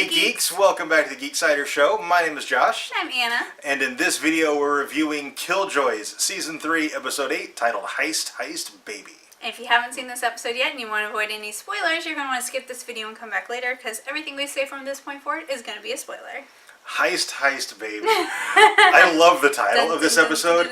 Hey Geeks, welcome back to the Geeksider Show. My name is Josh. I'm Anna. And in this video we're reviewing KILLJOYS Season 3, Episode 8, titled Heist, Heist, Baby. And if you haven't seen this episode yet and you want to avoid any spoilers, you're going to want to skip this video and come back later, because everything we say from this point forward is going to be a spoiler. Heist, Heist, Baby. I love the title of this episode.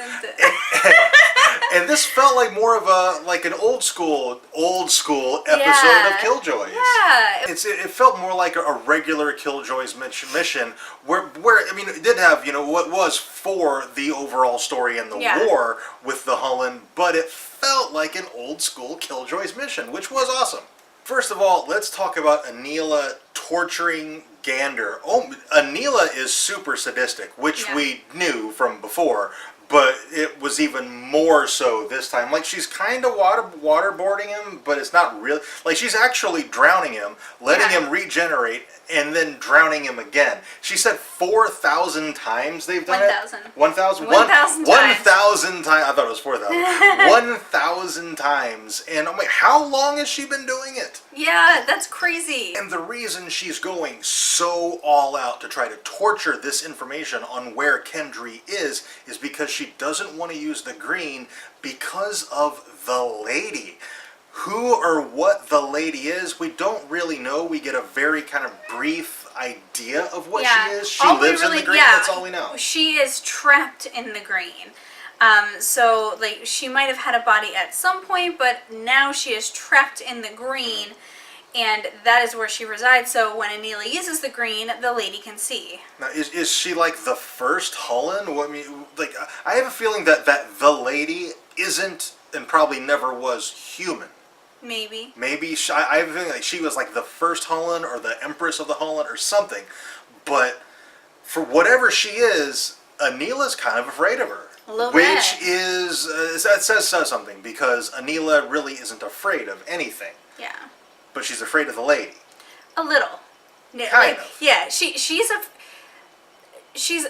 And this felt like more of an old school episode of KILLJOYS. Yeah. It felt more like a regular KILLJOYS mission where I mean, it did have, what was for the overall story and the war with the Hullen, but it felt like an old school KILLJOYS mission, which was awesome. First of all, let's talk about Anila torturing Gander. Oh, Anila is super sadistic, which we knew from before, but it was even more so this time. Like, she's kind of waterboarding him, but it's not really. Like, she's actually drowning him, letting him regenerate, and then drowning him again. She said 4,000 times they've done 1,000. it. 1,000? 1,000 times. 1,000 times. I thought it was 4,000. 1,000 times. And I'm like, how long has she been doing it? Yeah, that's crazy. And the reason she's going so all out to try to torture this information on where Kendry is because she doesn't want to use the green because of the lady. Who or what the lady is, we don't really know. We get a very kind of brief idea of what she is. She lives in the green, that's all we know. She is trapped in the green. So, like, she might have had a body at some point, but now she is trapped in the green, and that is where she resides. So when Anila uses the green, the lady can see. Now, is she like the first Hullen? I mean, like, I have a feeling that the lady isn't and probably never was human. Maybe. Maybe I have a feeling like she was like the first Hullen or the Empress of the Hullen or something. But for whatever she is, Anila's kind of afraid of her. A little bit. Which is, that says something, because Anila really isn't afraid of anything. Yeah. But she's afraid of the lady. A little. Kind of. Yeah, she's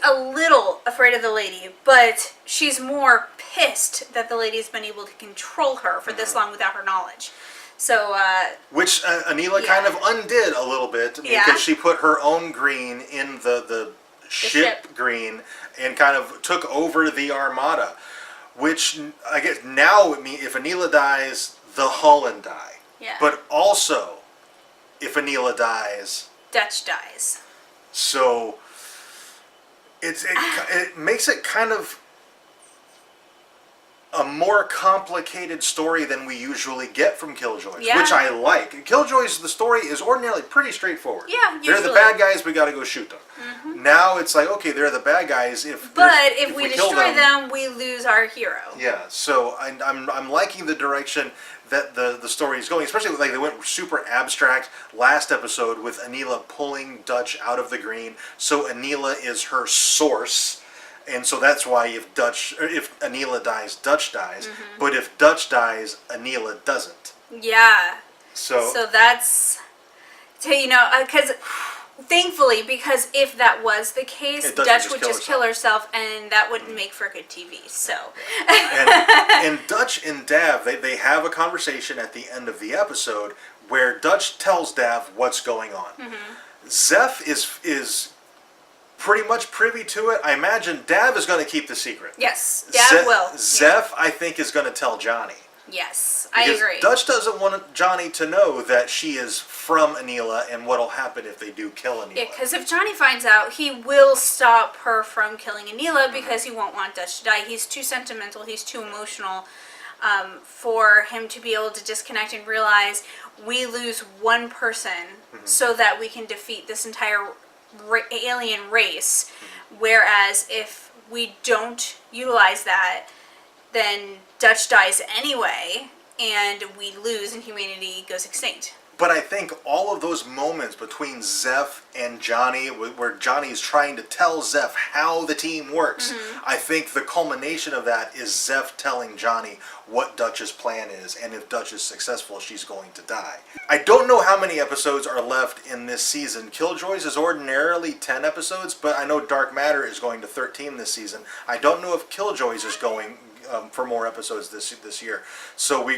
a little afraid of the lady, but she's more pissed that the lady's been able to control her for this long without her knowledge. So, which Anila kind of undid a little bit, because she put her own green in the ship green and kind of took over the armada. Which, I guess, now, if Anila dies, the Hullen die. Yeah. But also, if Anila dies, Dutch dies. So it makes it kind of a more complicated story than we usually get from KILLJOYS, which I like. KILLJOYS, the story is ordinarily pretty straightforward. Yeah, usually. They're the bad guys, we gotta go shoot them. Now it's like, okay, they're the bad guys. If we destroy them, we lose our hero. Yeah, so I'm liking the direction that the story is going, especially like they went super abstract last episode with Anila pulling Dutch out of the green. So Anila is her source. And so that's why if Anila dies, Dutch dies. But if Dutch dies, Anila doesn't. Yeah. So that's, because thankfully, because if that was the case, Dutch would just kill herself, and that wouldn't make for good TV. So. And Dutch and Dav, they have a conversation at the end of the episode where Dutch tells Dav what's going on. Zeph is pretty much privy to it. I imagine Dav is going to keep the secret. Yes, Dav will. Zeph, I think, is going to tell Johnny. Yes, I agree. Dutch doesn't want Johnny to know that she is from Anila and what'll happen if they do kill Anila. Yeah, because if Johnny finds out, he will stop her from killing Anila because he won't want Dutch to die. He's too sentimental, he's too emotional for him to be able to disconnect and realize we lose one person so that we can defeat this entire alien race, whereas if we don't utilize that, then Dutch dies anyway, and we lose and humanity goes extinct. But I think all of those moments between Zeph and Johnny, where Johnny is trying to tell Zeph how the team works, I think the culmination of that is Zeph telling Johnny what Dutch's plan is, and if Dutch is successful, she's going to die. I don't know how many episodes are left in this season. KILLJOYS is ordinarily 10 episodes, but I know Dark Matter is going to 13 this season. I don't know if KILLJOYS is going for more episodes this year. So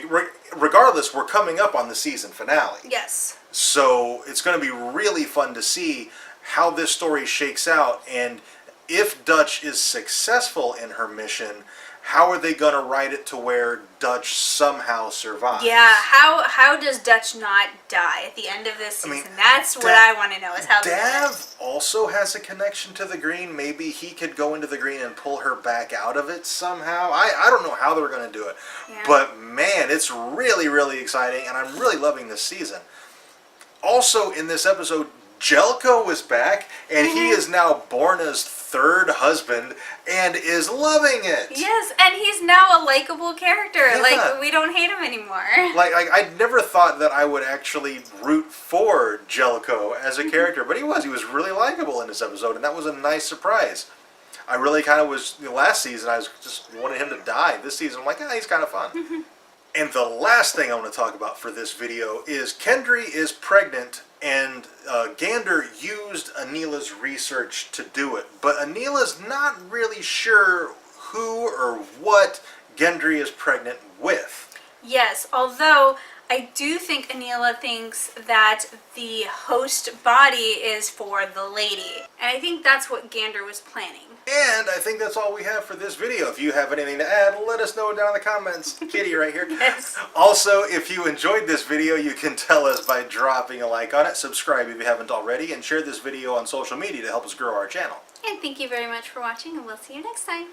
regardless, we're coming up on the season finale. Yes. So it's going to be really fun to see how this story shakes out, and if Dutch is successful in her mission, how are they going to write it to where Dutch somehow survives? Yeah, how does Dutch not die at the end of this season? That's what I want to know, is how Dav also has a connection to the green. Maybe he could go into the green and pull her back out of it somehow. I don't know how they're going to do it. Yeah. But man, it's really, really exciting, and I'm really loving this season. Also in this episode, Jelko is back, and he is now Borna's third husband and is loving it. Yes, and he's now a likable character. Yeah. Like, we don't hate him anymore. Like I never thought that I would actually root for Jelko as a character, but he was really likable in this episode, and that was a nice surprise. I really kind of was, last season I was just wanted him to die. This season I'm like, he's kind of fun. And the last thing I want to talk about for this video is Kendry is pregnant, and Gander used Anila's research to do it. But Anila's not really sure who or what Gendry is pregnant with. Yes, although I do think Anila thinks that the host body is for the lady. And I think that's what Gander was planning. And I think that's all we have for this video. If you have anything to add, let us know down in the comments. Kitty right here. Yes. Also, if you enjoyed this video, you can tell us by dropping a like on it, subscribe if you haven't already, and share this video on social media to help us grow our channel. And thank you very much for watching, and we'll see you next time.